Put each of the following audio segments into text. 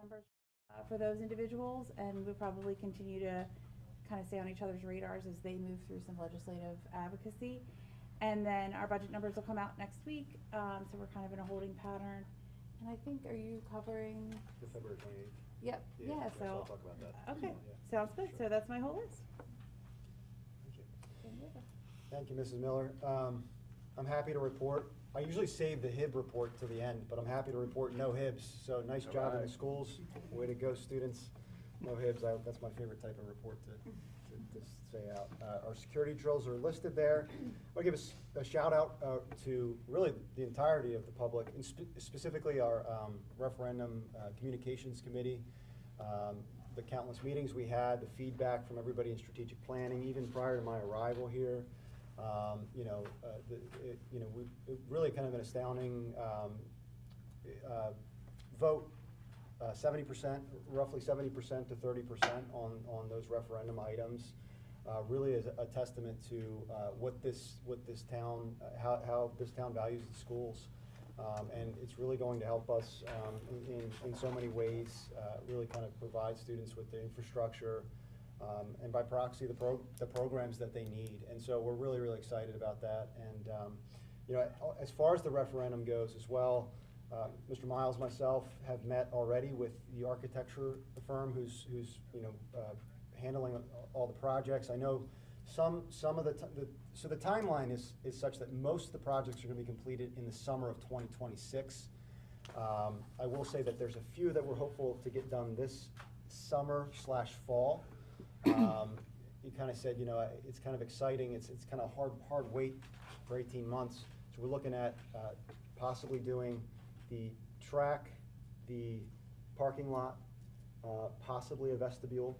numbers for those individuals, and we'll probably continue to kind of stay on each other's radars as they move through some legislative advocacy. And then our budget numbers will come out next week, so we're kind of in a holding pattern. And I think, are you covering? February 28th. Yep, yeah, so. I'll talk about that. Okay, Yeah. sounds good. So that's my whole list. Thank you. Thank you, Mrs. Miller. I'm happy to report. I usually save the HIB report to the end, but I'm happy to report no HIBs. So nice job in the schools. Way to go, students. No HIBs. That's my favorite type of report to say out. Our security drills are listed there. I want to give a shout out to really the entirety of the public, and specifically our referendum communications committee. The countless meetings we had, the feedback from everybody in strategic planning, even prior to my arrival here. We really kind of an astounding vote. 70%, roughly 70% to 30% on those referendum items, really is a testament to what this town, how this town values its schools, and it's really going to help us in so many ways. Really kind of provide students with the infrastructure, and by proxy the programs that they need, and so we're really excited about that. And as far as the referendum goes as well. Mr. Miles, myself have met already with the architecture firm who's handling all the projects. I know some of so the timeline is such that most of the projects are going to be completed in the summer of 2026. I will say that there's a few that we're hopeful to get done this summer/fall. You kind of said, it's kind of exciting. It's kind of hard wait for 18 months. So we're looking at possibly doing the track, the parking lot, possibly a vestibule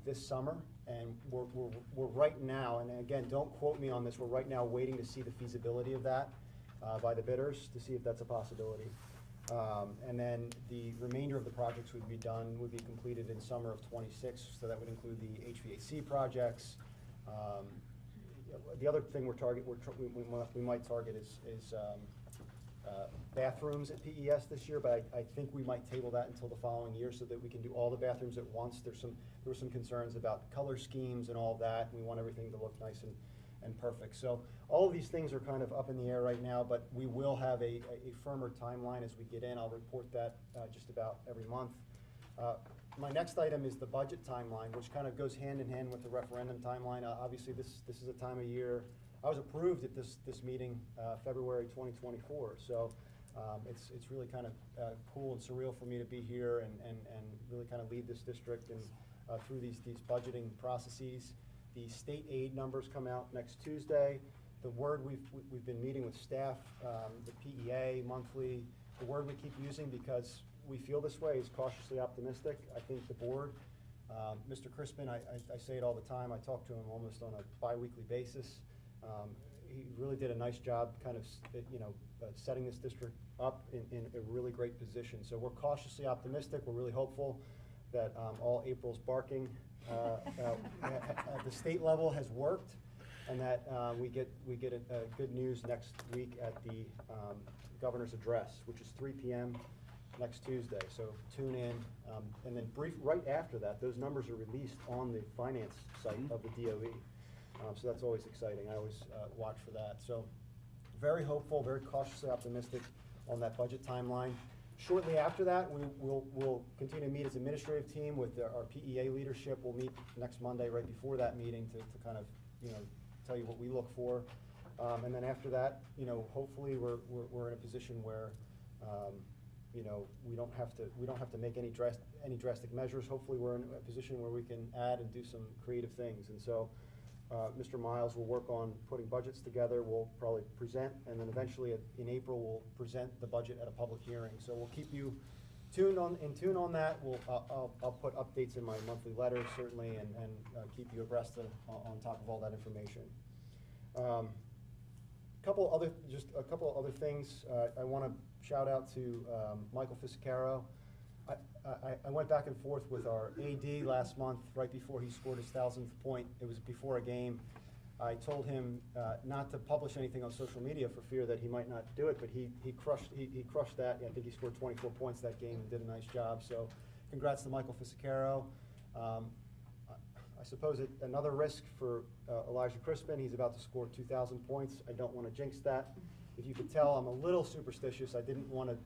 this summer, and we're right now, and again, don't quote me on this, we're right now waiting to see the feasibility of that by the bidders to see if that's a possibility. And then the remainder of the projects would be completed in summer of 26, so that would include the HVAC projects. The other thing we might target is bathrooms at PES this year, but I think we might table that until the following year so that we can do all the bathrooms at once. There were some concerns about color schemes and all of that. We want everything to look nice and perfect. So all of these things are kind of up in the air right now, but we will have a firmer timeline as we get in. I'll report that just about every month. My next item is the budget timeline, which kind of goes hand in hand with the referendum timeline. Obviously, this is a time of year. I was approved at this meeting, February 2024. So it's really kind of cool and surreal for me to be here and really kind of lead this district and through these budgeting processes. The state aid numbers come out next Tuesday. The word we've been meeting with staff, the PEA monthly. The word we keep using because we feel this way is cautiously optimistic. I think the board, Mr. Crispin, I say it all the time. I talk to him almost on a bi-weekly basis. He really did a nice job kind of, setting this district up in a really great position. So we're cautiously optimistic. We're really hopeful that all April's barking at the state level has worked, and that we get good news next week at the governor's address, which is 3 p.m. next Tuesday. So tune in, and then right after that, those numbers are released on the finance site of the DOE. So that's always exciting. I always watch for that. So very hopeful, very cautiously optimistic on that budget timeline. Shortly after that, we'll continue to meet as an administrative team with our PEA leadership. We'll meet next Monday right before that meeting to kind of tell you what we look for. And then after that, hopefully we're in a position where we don't have to make any drastic measures. Hopefully we're in a position where we can add and do some creative things. And so Mr. Miles will work on putting budgets together. We'll probably present, and then eventually in April we'll present the budget at a public hearing. So we'll keep you tuned on that. I'll put updates in my monthly letters certainly, and keep you abreast on top of all that information. A couple other things. I want to shout out to Michael Fisicaro. I went back and forth with our AD last month, right before he scored his 1,000th point. It was before a game. I told him not to publish anything on social media for fear that he might not do it, but he crushed that. I think he scored 24 points that game and did a nice job. So congrats to Michael Fisicaro. I suppose another risk for Elijah Crispin. He's about to score 2,000 points. I don't want to jinx that. If you could tell, I'm a little superstitious. I didn't want to.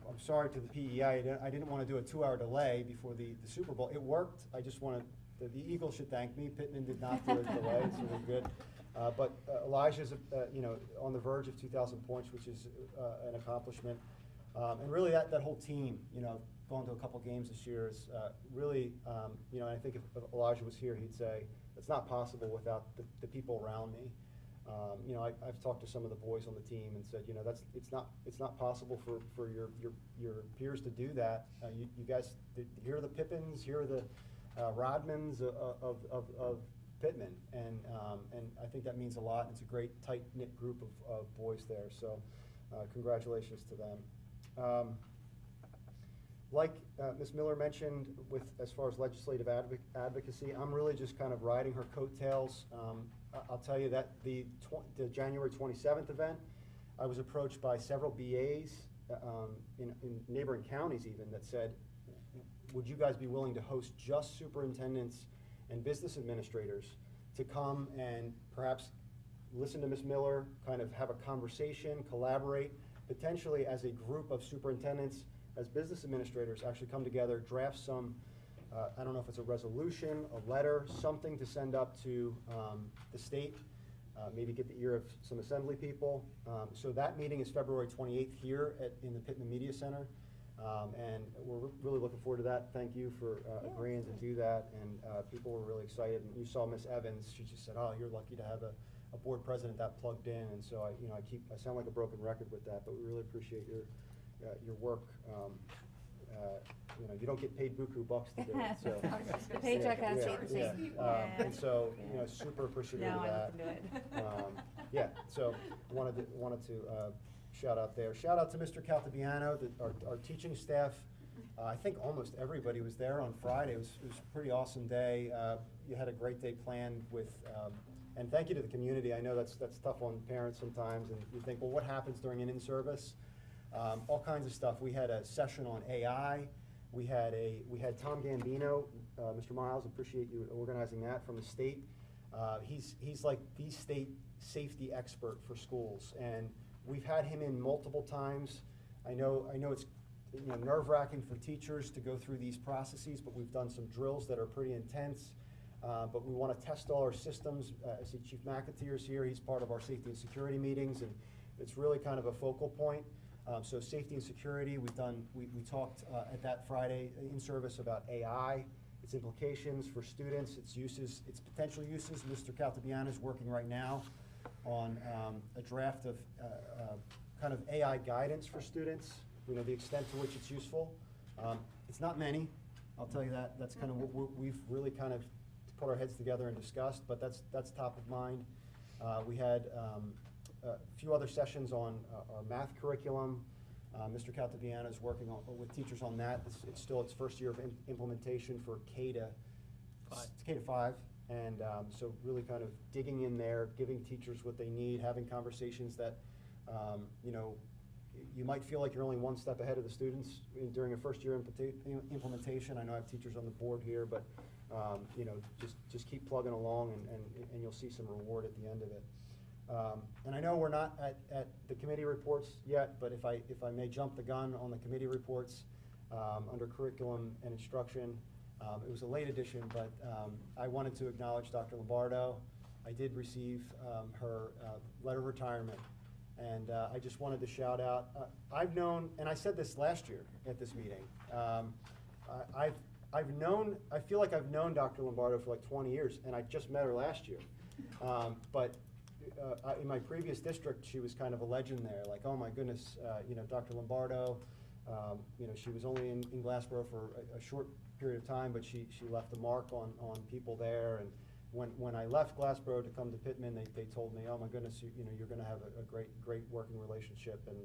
I'm sorry to the PEI. I didn't want to do a 2-hour delay before the Super Bowl. It worked. I just wanted the Eagles should thank me. Pitman did not do a delay, so we're good. But Elijah's on the verge of 2,000 points, which is an accomplishment. And really, that whole team, going to a couple games this year is really, and I think if Elijah was here, he'd say it's not possible without the people around me. I've talked to some of the boys on the team and said, it's not possible for your peers to do that. You guys, here are the Pippins, here are the Rodmans of Pitman, and I think that means a lot. It's a great tight-knit group of boys there, so congratulations to them. Like Ms. Miller mentioned, as far as legislative advocacy, I'm really just kind of riding her coattails. I'll tell you that the January 27th event, I was approached by several BAs in neighboring counties even that said, would you guys be willing to host just superintendents and business administrators to come and perhaps listen to Ms. Miller, kind of have a conversation, collaborate, potentially as a group of superintendents, as business administrators, actually come together, draft some, I don't know if it's a resolution, a letter, something to send up to the state, maybe get the ear of some assembly people. So that meeting is February 28th here in the Pitman Media Center. And we're really looking forward to that. Thank you for agreeing to do that. And people were really excited. And you saw Miss Evans. She just said, "Oh, you're lucky to have a board president that plugged in." And so I sound like a broken record with that, but we really appreciate your work. You don't get paid buku bucks to do it. So the paycheck has to be the same. And so super appreciative of that. No, I wouldn't do it. So wanted to shout out there. Shout out to Mr. Caltabiano, our teaching staff. I think almost everybody was there on Friday. It was a pretty awesome day. You had a great day planned with, and thank you to the community. I know that's tough on parents sometimes, and you think, well, what happens during an in-service? All kinds of stuff. We had a session on AI. We had Tom Gambino, Mr. Miles. Appreciate you organizing that from the state. He's like the state safety expert for schools, and we've had him in multiple times. I know it's nerve-wracking for teachers to go through these processes, but we've done some drills that are pretty intense. But we want to test all our systems. I see Chief McAteer's here. He's part of our safety and security meetings, and it's really kind of a focal point. So safety and security, we talked at that Friday in service about AI, its implications for students, its uses, its potential uses. Mr. Caltabiano is working right now on a draft of kind of AI guidance for students, the extent to which it's useful. It's not many, I'll tell you that. That's kind of what we've really kind of put our heads together and discussed, but that's top of mind. We had a few other sessions on our math curriculum. Mr. Caltabiano is working with teachers on that. It's still its first year of implementation for K to 5. And so really kind of digging in there, giving teachers what they need, having conversations that, you might feel like you're only one step ahead of the students during a first year implementation. I know I have teachers on the board here, but just keep plugging along and you'll see some reward at the end of it. And I know we're not at the committee reports yet, but if I may jump the gun on the committee reports under curriculum and instruction, it was a late edition, but I wanted to acknowledge Dr. Lombardo. I did receive her letter of retirement, and I just wanted to shout out. I've known, and I said this last year at this meeting. I feel like I've known Dr. Lombardo for like 20 years, and I just met her last year. But in my previous district, she was kind of a legend there. Like, oh my goodness, Dr. Lombardo. She was only in Glassboro for a short period of time, but she left a mark on people there. And when I left Glassboro to come to Pitman, they told me, oh my goodness, you're going to have a great working relationship, and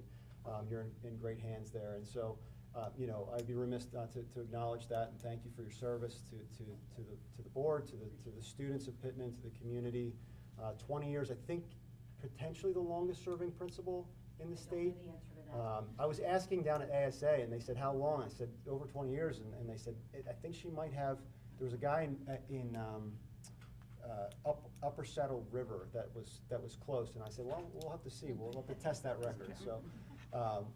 you're in great hands there. And so, I'd be remiss not to acknowledge that and thank you for your service to the board, to the students of Pitman, to the community. 20 years, I think potentially the longest serving principal in the state. I don't know the answer to that. I was asking down at ASA, and they said, how long? I said, over 20 years, and they said, I think she might have, there was a guy in Upper Saddle River that was close, and I said, well, we'll have to see, we'll have to test that record, so,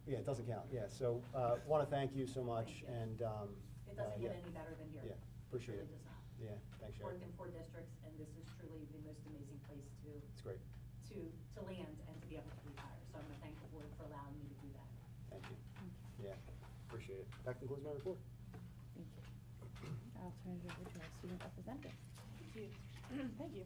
yeah, it doesn't count, yeah, so, want to thank you so much, and, It doesn't yeah. get any better than here. Yeah, appreciate it. Really does not. Yeah, thanks, Sharon. Worked in 4 districts, and this is truly the most amazing place It's great, to land and to be able to retire. So I'm gonna thank the board for allowing me to do that. thank you, yeah, appreciate it. That concludes my report. Thank you. I'll turn it over to our student representative. Thank you. Thank you.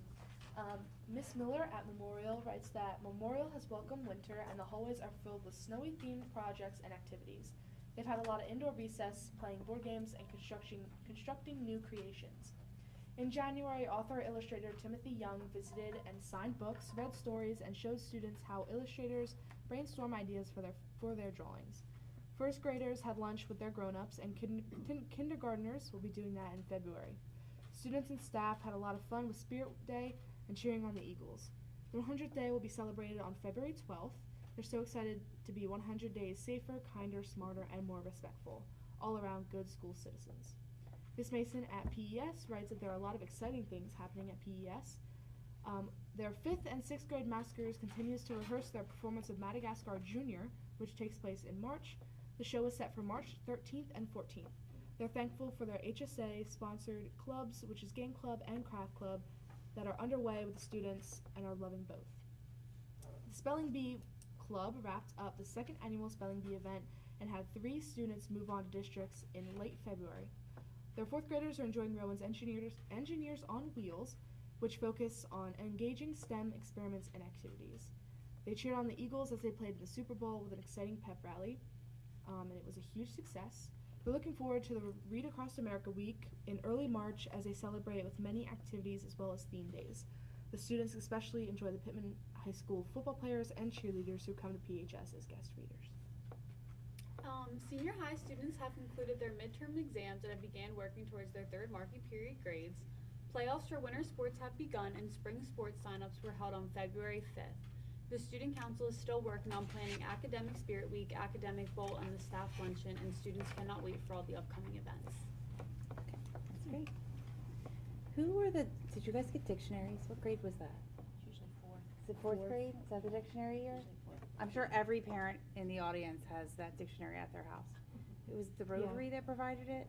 Miss Miller at Memorial writes that Memorial has welcomed winter and the hallways are filled with snowy themed projects and activities. They've had a lot of indoor recess, playing board games, and constructing new creations. In January, author-illustrator Timothy Young visited and signed books, read stories, and showed students how illustrators brainstorm ideas for their drawings. First graders had lunch with their grown-ups, and kindergartners will be doing that in February. Students and staff had a lot of fun with Spirit Day and cheering on the Eagles. The 100th day will be celebrated on February 12th. They're so excited to be 100 days safer, kinder, smarter, and more respectful, all around good school citizens. Miss Mason at PES writes that there are a lot of exciting things happening at PES. Their 5th and 6th grade maskers continues to rehearse their performance of Madagascar Junior, which takes place in March. The show is set for March 13th and 14th. They're thankful for their HSA-sponsored clubs, which is Game Club and Craft Club, that are underway with the students and are loving both. The Spelling Bee Club wrapped up the 2nd annual Spelling Bee event and had 3 students move on to districts in late February. Their 4th graders are enjoying Rowan's Engineers on Wheels, which focus on engaging STEM experiments and activities. They cheered on the Eagles as they played in the Super Bowl with an exciting pep rally, and it was a huge success. We're looking forward to the Read Across America week in early March as they celebrate with many activities as well as theme days. The students especially enjoy the Pitman High School football players and cheerleaders who come to PHS as guest readers. Senior high students have concluded their midterm exams and have began working towards their 3rd marking period grades. Playoffs for winter sports have begun and spring sports signups were held on February 5th. The Student Council is still working on planning Academic Spirit Week, Academic Bowl, and the staff luncheon, and students cannot wait for all the upcoming events. Okay, that's great. Did you guys get dictionaries? What grade was that? It's usually 4th. Is it 4th grade? Is that the dictionary year? Usually 4th. I'm sure every parent in the audience has that dictionary at their house. It was the Rotary that provided it?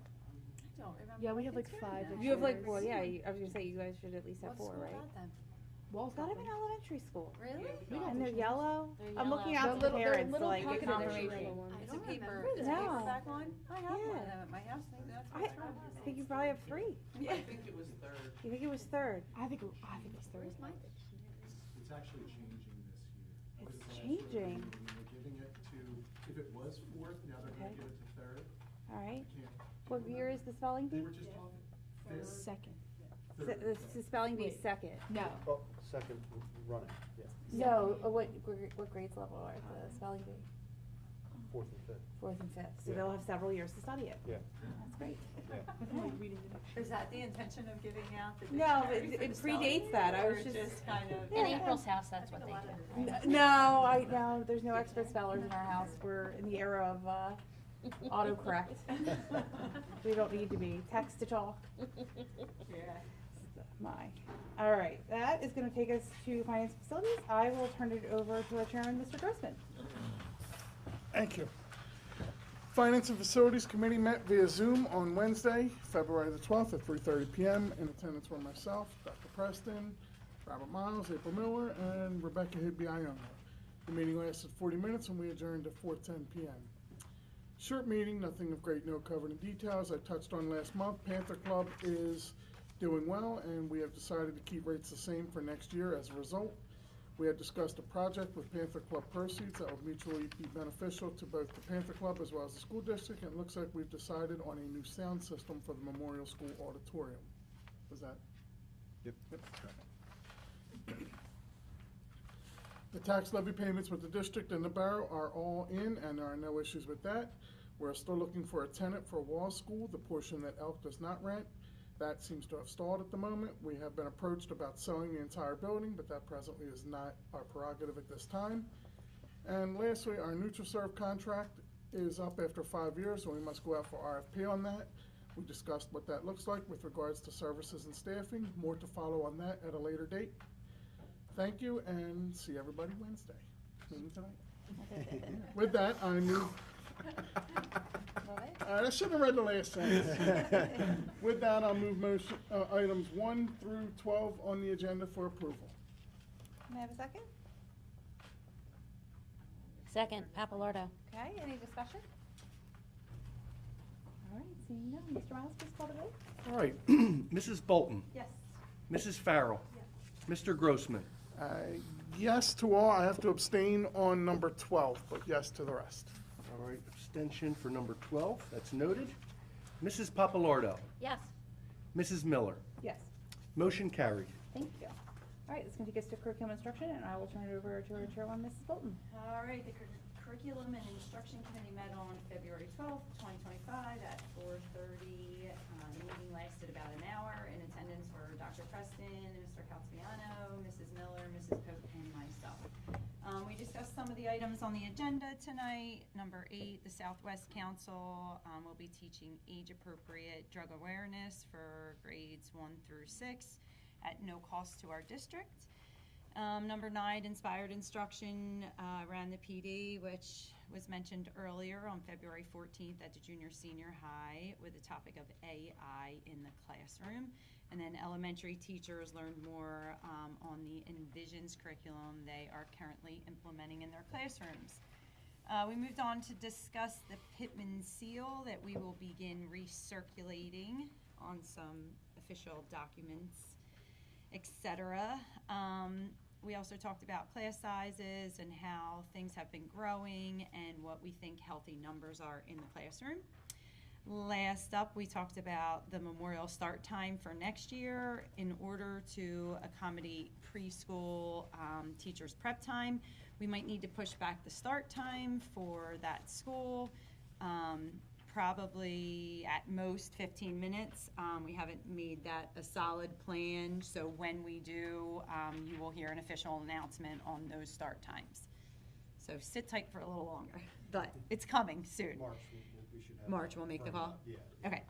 I don't remember. Yeah, we have my like kids 5 getting that. You have like, dictionaries. well, yeah, I was gonna say, you guys should at least have 4, right? Walls Got got them in them. elementary school. Really? And they're yellow. They're I'm looking yellow. out to the parents, little like, pocketed confirmation. envelope ones. I It's don't a paper- remember it's a this. paper Is back on? I have one Yeah. of them at my house. Maybe that's I what's wrong. I think you probably have 3. Yeah. I think it was 3rd. You think it was 3rd? I think it's 3rd. Where's my dictionary? It's actually changing this year. It's Because last year changing. we were giving it to, if it was 4th, now they're gonna Okay. give it to 3rd. All right. I can't What year is the spelling They bee? were just talking. 5th, 2nd. 3rd. The spelling bee's Wait. 2nd. No. Oh, 2nd running, yeah, No, what grades level are the spelling bee? 4th and 5th, 4th and 5th, so Yeah. they'll have several years to study it. yeah, That's great. yeah. Definitely reading the dictionary. Is that the intention of giving out the No, dictionary it for the spelling predates bee, that. I or was just- kind of. In April's house, that's what they do. No, there's no expert spellers in our house. We're in the era of autocorrect. We don't need to be text to talk. Yeah. All right, that is gonna take us to finance and facilities. I will turn it over to our chairman, Mr. Grossman. Thank you. Finance and Facilities Committee met via Zoom on Wednesday, February the 12th at 3:30 PM. In attendance were myself, Dr. Preston, Robert Miles, April Miller, and Rebecca Higby-Iona. The meeting lasted 40 minutes and we adjourned at 4:10 PM. Short meeting, nothing of great note covered in detail. As I touched on last month, Panther Club is doing well and we have decided to keep rates the same for next year as a result. We had discussed a project with Panther Club proceeds that would mutually be beneficial to both the Panther Club as well as the school district, and it looks like we've decided on a new sound system for the Memorial School auditorium. Was that? Yep. The tax levy payments with the district and the borough are all in, and there are no issues with that. We're still looking for a tenant for Wall School, the portion that Elk does not rent. That seems to have stalled at the moment. We have been approached about selling the entire building, but that presently is not our prerogative at this time. And lastly, our NutriServe contract is up after 5 years, and we must go out for RFP on that. We discussed what that looks like with regards to services and staffing. More to follow on that at a later date. Thank you, and see everybody Wednesday. Meeting tonight. With that, I move. All right, I should have read the last sentence. With that, I'll move motion, items 1 through 12 on the agenda for approval. May I have a second? Second, Papalardo. Okay, any discussion? All right, seeing none, Mr. Miles, please call the roll. All right, Mrs. Bolton, Yes. Mrs. Farrell, Mr. Grossman, Yes to all. I have to abstain on number 12, but yes to the rest. all right, abstention for number 12, that's noted. Mrs. Papalardo, Yes. Mrs. Miller, Yes. motion carried. Thank you. All right, this is going to take us to curriculum instruction, and I will turn it over to our chairwoman, Mrs. Bolton. All right, the Curriculum and Instruction Committee met on February 12th, 2025 at 4:30. The meeting lasted about an hour. In attendance were Dr. Preston, Mr. Calciano, Mrs. Miller, Mrs. Cope, and myself. We discussed some of the items on the agenda tonight. Number 8, the Southwest Council will be teaching age-appropriate drug awareness for grades 1 through 6 at no cost to our district. Number 9, Inspired Instruction ran the PD, which was mentioned earlier on February 14th at the junior senior high with the topic of AI in the classroom. And then elementary teachers learned more on the Envisions curriculum they are currently implementing in their classrooms. We moved on to discuss the Pitman seal that we will begin recirculating on some official documents, etc. We also talked about class sizes and how things have been growing and what we think healthy numbers are in the classroom. Last up, we talked about the memorial start time for next year in order to accommodate preschool teachers' prep time. We might need to push back the start time for that school. Probably at most 15 minutes. We haven't made that a solid plan, so when we do, you will hear an official announcement on those start times. So sit tight for a little longer, but it's coming soon. March, we should have. March, we'll make the call? Yeah. Okay.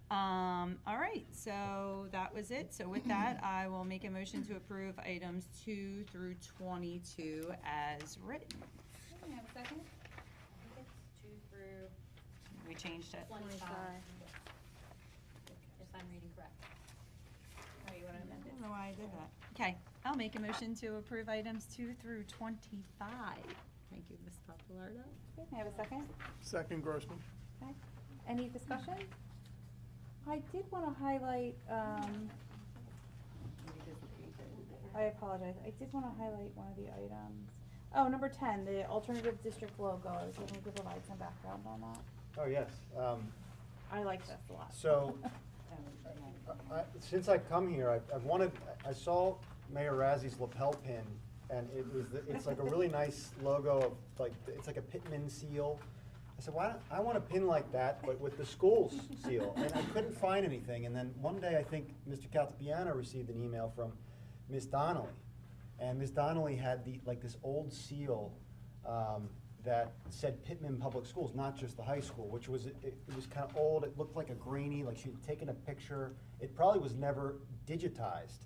All right, so that was it. So with that, I will make a motion to approve items 2 through 22 as written. May I have a second? I think it's 2 through We changed it. 25. If I'm reading correct. Oh, you want to amend I it? don't know why I did that. Okay, I'll make a motion to approve items 2 through 25. Thank you, Ms. Papalardo. Okay, may I have a second? Second, Grossman. Okay. Any discussion? I did want to highlight, I apologize, I did want to highlight one of the items. Oh, number 10, the alternative district logo. I was hoping to provide some background on that. Oh, yes. I like this a lot. So, since I've come here, I saw Mayor Razzi's lapel pin, and it's like a really nice logo of, like, it's like a Pitman seal. I said, I want a pin like that, but with the school's seal, and I couldn't find anything. And then one day, I think Mr. Caltapiano received an email from Miss Donnelly, and Miss Donnelly had this old seal that said Pitman Public Schools, not just the high school, which was, it was kind of old. It looked like a grainy, like she'd taken a picture. It probably was never digitized.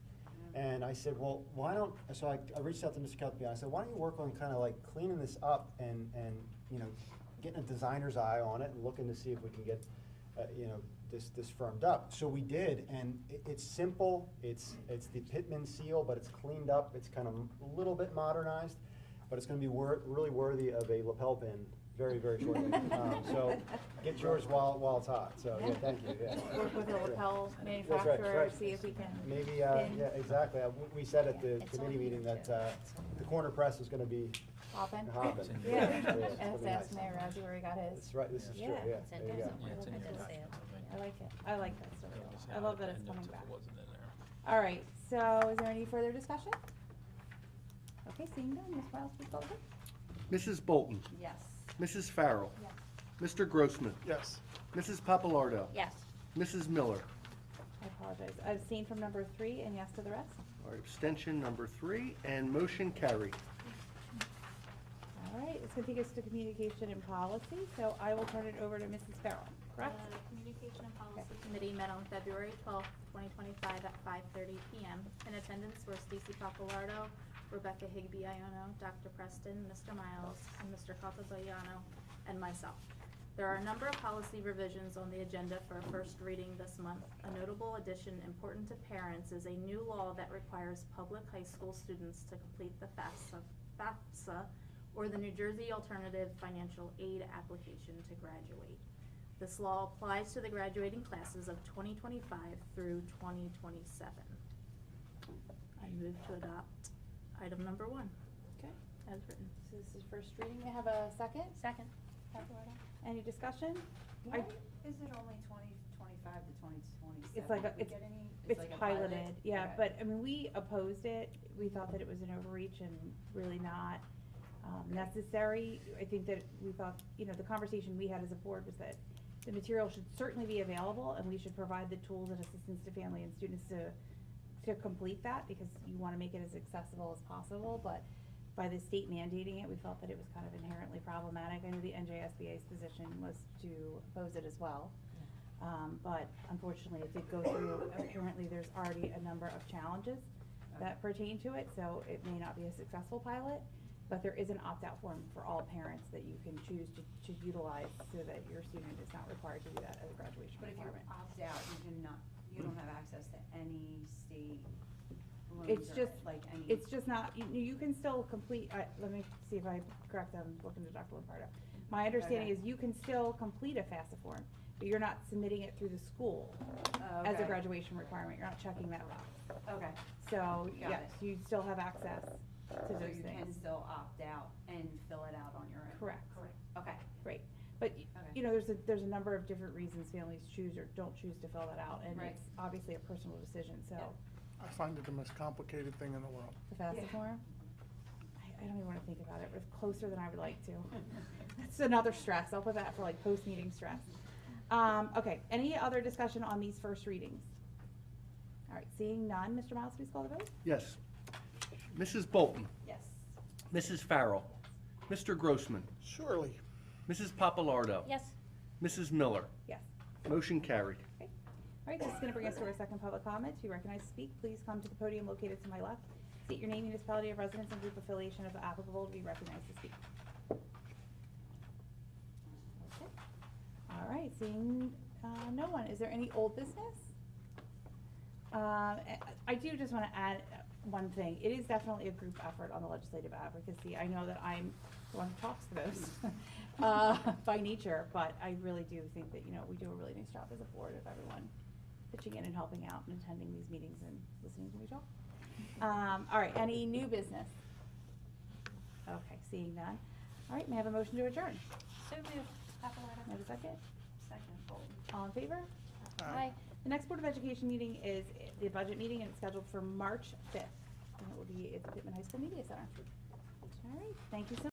And I said, well, why don't, so I reached out to Mr. Caltapiano. I said, why don't you work on kind of like cleaning this up and you know, getting a designer's eye on it and looking to see if we can get, you know, this firmed up. So we did, and it's simple. It's the Pitman seal, but it's cleaned up. It's kind of a little bit modernized, but it's going to be really worthy of a lapel pin very, very shortly. So get yours while it's hot. So yeah, thank you. Yeah. Work with a lapel That's manufacturer, right. see if we can. Maybe, pin. yeah, exactly. We said at the It's on committee here, meeting that too. the corner press is going to be Hoppin'? hopping. Yeah, it's and gonna let's be ask nice. Mayor Razzie where he got his. That's right, this is true, Yeah. yeah, It's in there you there go. somewhere. It's in I there did somewhere. see it. I like it. I like that story. I love that it's coming back. All right, so is there any further discussion? Okay, seeing none, Ms. Miles, please call the roll. Mrs. Bolton, Yes. Mrs. Farrell, Yes. Mr. Grossman, Yes. Mrs. Papalardo, Yes. Mrs. Miller, I apologize. Abstain from number 3 and yes to the rest. All right, abstention number 3, and motion carried. All right, it's going to take us to communication and policy, so I will turn it over to Mrs. Farrell, correct? Communication and Policy Committee met on February 12th, 2025 at 5:30 PM. In attendance were Stacy Papalardo, Rebecca Higby-Iono, Dr. Preston, Mr. Miles, and Mr. Capagliano, and myself. There are a number of policy revisions on the agenda for a first reading this month. A notable addition important to parents is a new law that requires public high school students to complete the FAFSA, or the New Jersey Alternative Financial Aid application to graduate. This law applies to the graduating classes of 2025 through 2027. I move to adopt item number 1, Okay, as written. so this is first reading. May I have a second? Second. Any discussion? Why is it only 2025 to 2027? It's like, Did we get any? it's like a piloted, yeah, Okay. but, I mean, we opposed it. We thought that it was an overreach and really not necessary. I think that we thought, the conversation we had as a board was that the material should certainly be available, and we should provide the tools and assistance to family and students to complete that, because you wanna make it as accessible as possible, but by the state mandating it, we felt that it was kind of inherently problematic. I know the NJSBA's position was to oppose it as well. But unfortunately, it did go through. Apparently, there's already a number of challenges that pertain to it, so it may not be a successful pilot. But there is an opt-out form for all parents that you can choose to utilize, so that your student is not required to do that as a graduation But if you requirement. opt out, you don't have access to any state loans It's or just, like any. it's just not, you can still complete, let me see if I'm correct, I'm looking to Dr. Lombardo. My understanding Okay. is you can still complete a FAFSA form, but you're not submitting it through the school Oh, as a okay. graduation requirement, you're not checking that box. Okay. So, Got yes, it. you still have access to So those you can things. still opt out and fill it out on your own? Correct. Correct. Okay. Right, but, there's a number of different reasons families choose or don't choose to fill that out, and Right. it's obviously a personal decision, so. Yep. I find it the most complicated thing in the world. The FAFSA Yeah. form? I don't even wanna think about it, it's closer than I would like to. It's another stress, I'll put that for like post-meeting stress. Okay, any other discussion on these first readings? All right, seeing none, Mr. Miles, please call the vote. Yes. Mrs. Bolton, Yes. Mrs. Farrell, Mr. Grossman, Surely. Mrs. Papalardo. Yes. Mrs. Miller. Yes. Motion carried. All right, this is gonna bring us to our second public comment. To be recognized to speak, please come to the podium located to my left. State your name, municipality of residence, and group affiliation if applicable to be recognized to speak. Okay. All right, seeing no one, is there any old business? I do just want to add one thing. It is definitely a group effort on the legislative advocacy. I know that I'm the one who talks to those by nature, but I really do think that, we do a really nice job as a board of everyone pitching in and helping out and attending these meetings and listening to me talk. All right, any new business? Okay, seeing none. All right, may I have a motion to adjourn? So moved. May I have a second? Second, Bolton. All in favor? Aye. The next Board of Education meeting is the budget meeting, and it's scheduled for March 5th. And it will be at the Pitman High School Media Center. All right, thank you so